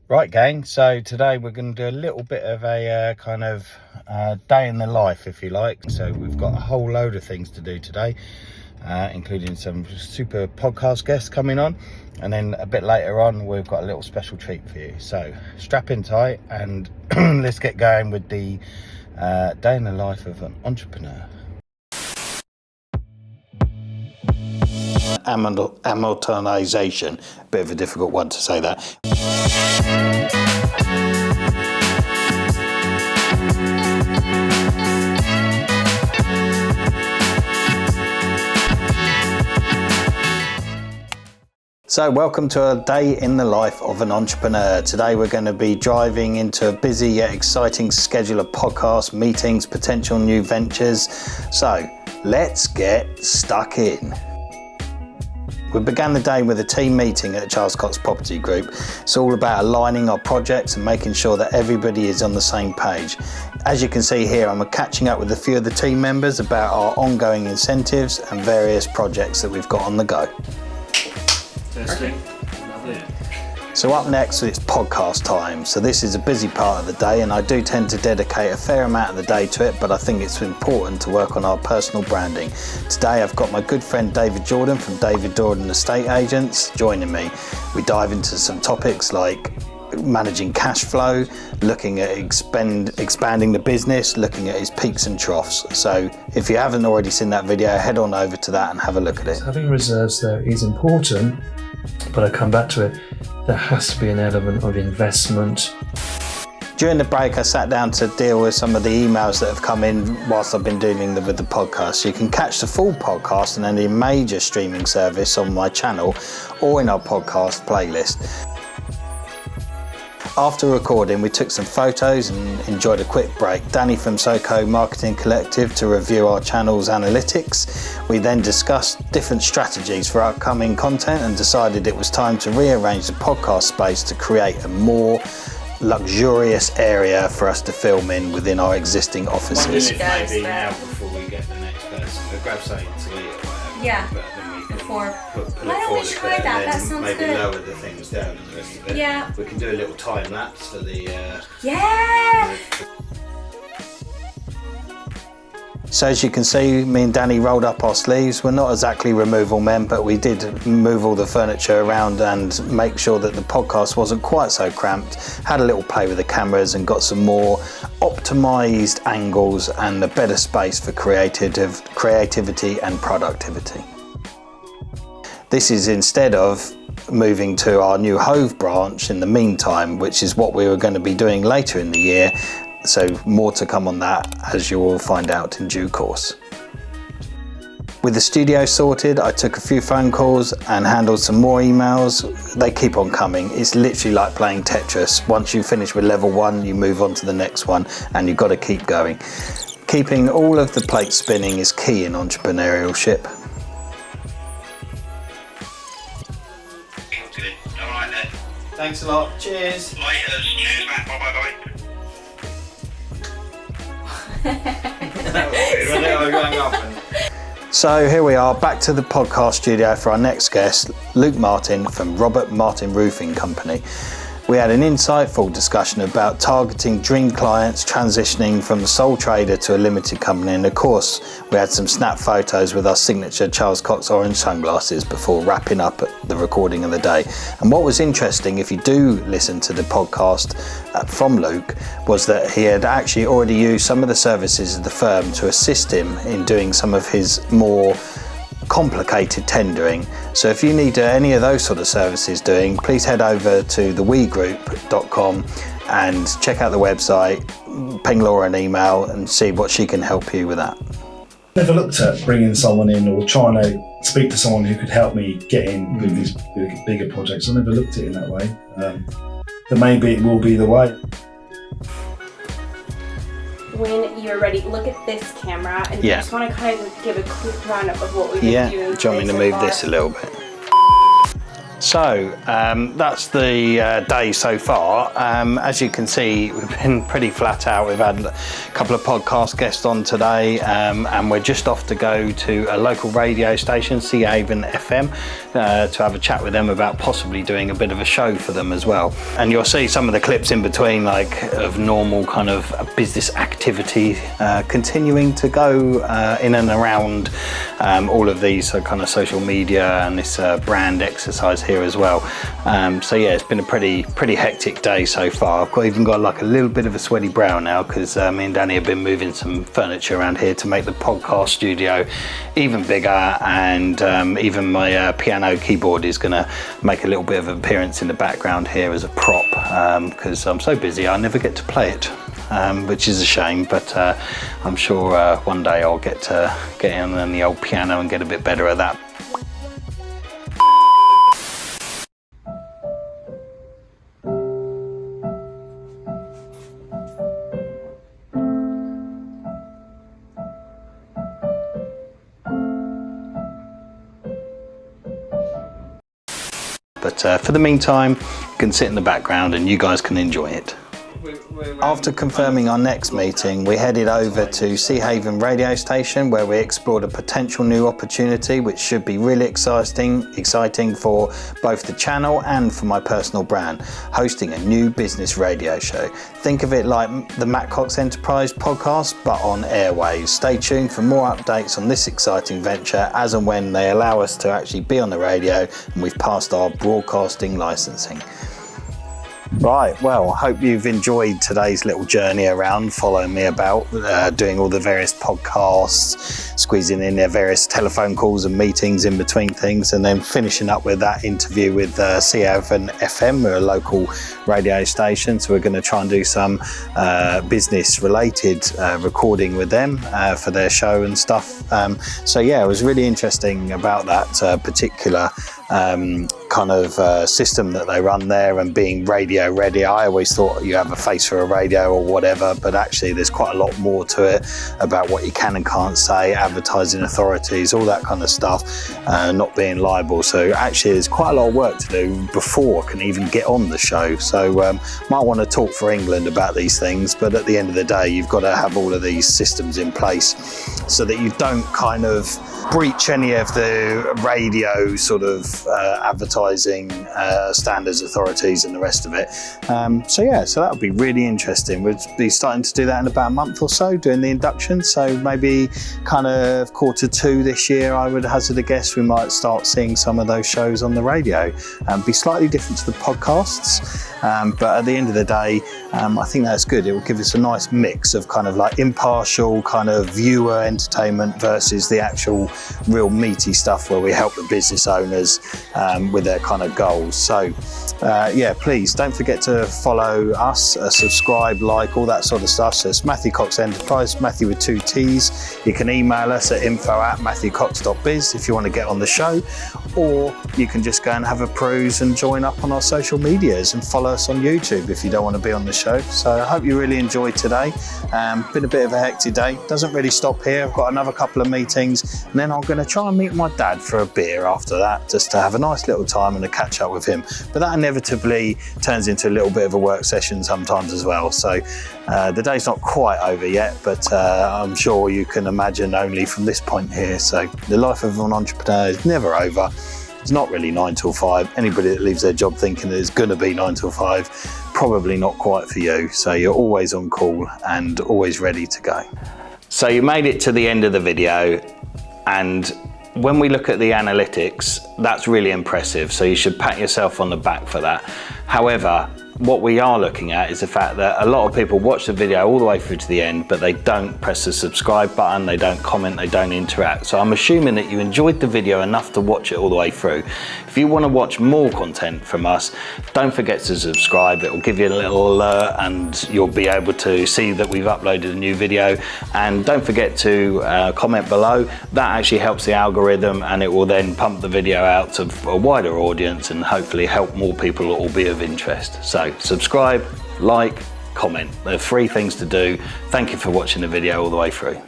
Right, gang, so today we're going to do a little bit of a kind of day in the life, if you like. So we've got a whole load of things to do today, including some super podcast guests coming on, and then a bit later on we've got a little special treat for you. So strap in tight and let's get going with the day in the life of an entrepreneur. Amortization, a bit of a difficult one to say that. So welcome to a day in the life of an entrepreneur. Today we're going to be driving into a busy yet exciting schedule of podcasts, meetings, potential new ventures. So let's get stuck in. We began the day with a team meeting at the Charles Cox Property Group. It's all about aligning our projects and making sure that everybody is on the same page. As you can see here, I'm catching up with a few of the team members about our ongoing incentives and various projects that we've got on the go. So up next it's podcast time. So this is a busy part of the day, and I do tend to dedicate a fair amount of the day to it, but I think it's important to work on our personal branding. Today I've got my good friend David Jordan from David Jordan Estate Agents joining me. We dive into some topics like managing cash flow, looking at expanding the business, looking at his peaks and troughs. So if you haven't already seen that video, head on over to that and have a look at it. Having reserves though is important, but I come back to it, there has to be an element of investment. During the break, I sat down to deal with some of the emails that have come in whilst I've been dealing with the podcast. You can catch the full podcast on any major streaming service on my channel or in our podcast playlist. After recording, we took some photos and enjoyed a quick break. Danny from SoCo Marketing Collective to review our channel's analytics. We then discussed different strategies for upcoming content and decided it was time to rearrange the podcast space to create a more luxurious area for us to film in within our existing offices. Maybe now before we get the next person, we'll grab something to eat or whatever. Yeah. But then we can Before. put Why don't we try that? That sounds maybe good. lower the things down and the rest of it. Yeah. We can do a little time lapse for the. Yeah. So as you can see, me and Danny rolled up our sleeves. We're not exactly removal men, but we did move all the furniture around and make sure that the podcast wasn't quite so cramped. Had a little play with the cameras and got some more optimized angles and a better space for creativity and productivity. This is instead of moving to our new Hove branch in the meantime, which is what we were going to be doing later in the year. So more to come on that, as you will find out in due course. With the studio sorted, I took a few phone calls and handled some more emails. They keep on coming. It's literally like playing Tetris. Once you finish with level 1, you move on to the next one, and you've got to keep going. Keeping all of the plates spinning is key in entrepreneurship. Good. All right then. Thanks a lot. Cheers. Later. Cheers, man. Bye. So here we are, back to the podcast studio for our next guest, Luke Martin from Robert Martin Roofing Company. We had an insightful discussion about targeting dream clients, transitioning from a sole trader to a limited company, and of course we had some snap photos with our signature Charles Cox orange sunglasses before wrapping up the recording of the day. And what was interesting, if you do listen to the podcast from Luke, was that he had actually already used some of the services of the firm to assist him in doing some of his more complicated tendering. So if you need any of those sort of services doing, please head over to thewegroup.com and check out the website, ping Laura an email and see what she can help you with that. Never looked at bringing someone in or trying to speak to someone who could help me get in with these bigger projects. I never looked at it in that way, but maybe it will be the way. When you're ready, look at this camera, and Yeah. I just want to kind of give a quick roundup of what we've been doing. Do you want me to move this a little bit? So that's the day so far. As you can see, we've been pretty flat out. We've had a couple of podcast guests on today, and we're just off to go to a local radio station, Seahaven FM, to have a chat with them about possibly doing a bit of a show for them as well. And you'll see some of the clips in between, like of normal kind of business activity continuing to go in and around all of these kind of social media and this brand exercise here as well. So yeah, it's been a pretty hectic day so far. I've even got like a little bit of a sweaty brow now because me and Danny have been moving some furniture around here to make the podcast studio even bigger, and even my piano keyboard is going to make a little bit of an appearance in the background here as a prop because I'm so busy I never get to play it. Which is a shame, but I'm sure one day I'll get in on the old piano and get a bit better at that. But for the meantime, you can sit in the background and you guys can enjoy it. After confirming our next meeting, we headed over to Seahaven Radio Station, where we explored a potential new opportunity which should be really exciting for both the channel and for my personal brand, hosting a new business radio show. Think of it like the Matt Cox Enterprise podcast, but on airwaves. Stay tuned for more updates on this exciting venture as and when they allow us to actually be on the radio and we've passed our broadcasting licensing. Right, well, I hope you've enjoyed today's little journey around, following me about, doing all the various podcasts, squeezing in their various telephone calls and meetings in between things, and then finishing up with that interview with Seahaven FM, we're a local radio station, so we're going to try and do some business-related recording with them for their show and stuff. So yeah, it was really interesting about that particular kind of system that they run there and being radio ready. I always thought you have a face for a radio or whatever, but actually there's quite a lot more to it about what you can and can't say, advertising authorities, all that kind of stuff, not being liable. So actually there's quite a lot of work to do before I can even get on the show. So might want to talk for England about these things, but at the end of the day you've got to have all of these systems in place so that you don't kind of breach any of the radio sort of advertising standards, authorities and the rest of it. So yeah, so that would be really interesting. We'll be starting to do that in about a month or so, doing the induction. So maybe kind of Q2 this year, I would hazard a guess we might start seeing some of those shows on the radio. Be slightly different to the podcasts, but at the end of the day, I think that's good. It will give us a nice mix of kind of like impartial kind of viewer entertainment versus the actual real meaty stuff where we help the business owners with their kind of goals. So yeah, please don't forget to follow us, subscribe, like, all that sort of stuff. So it's Matthew Cox Enterprise, Matthew with 2 T's. You can email us at info@matthewcox.biz if you want to get on the show, or you can just go and have a peruse and join up on our social medias and follow us on YouTube if you don't want to be on the show. So I hope you really enjoyed today. Been a bit of a hectic day. Doesn't really stop here. I've got another couple of meetings, and then I'm going to try and meet my dad for a beer after that, just to have a nice little time and a catch up with him. But that inevitably turns into a little bit of a work session sometimes as well. So the day's not quite over yet, but I'm sure you can imagine only from this point here. So the life of an entrepreneur is never over. It's not really 9 till 5. Anybody that leaves their job thinking that it's going to be 9 till 5, probably not quite for you. So you're always on call and always ready to go. So you made it to the end of the video, and when we look at the analytics, that's really impressive. So you should pat yourself on the back for that. However, what we are looking at is the fact that a lot of people watch the video all the way through to the end, but they don't press the subscribe button, they don't comment, they don't interact. So I'm assuming that you enjoyed the video enough to watch it all the way through. If you want to watch more content from us, don't forget to subscribe. It will give you a little alert and you'll be able to see that we've uploaded a new video. And don't forget to comment below. That actually helps the algorithm, and it will then pump the video out to a wider audience and hopefully help more people that will be of interest. So subscribe, like, comment. There are 3 things to do. Thank you for watching the video all the way through.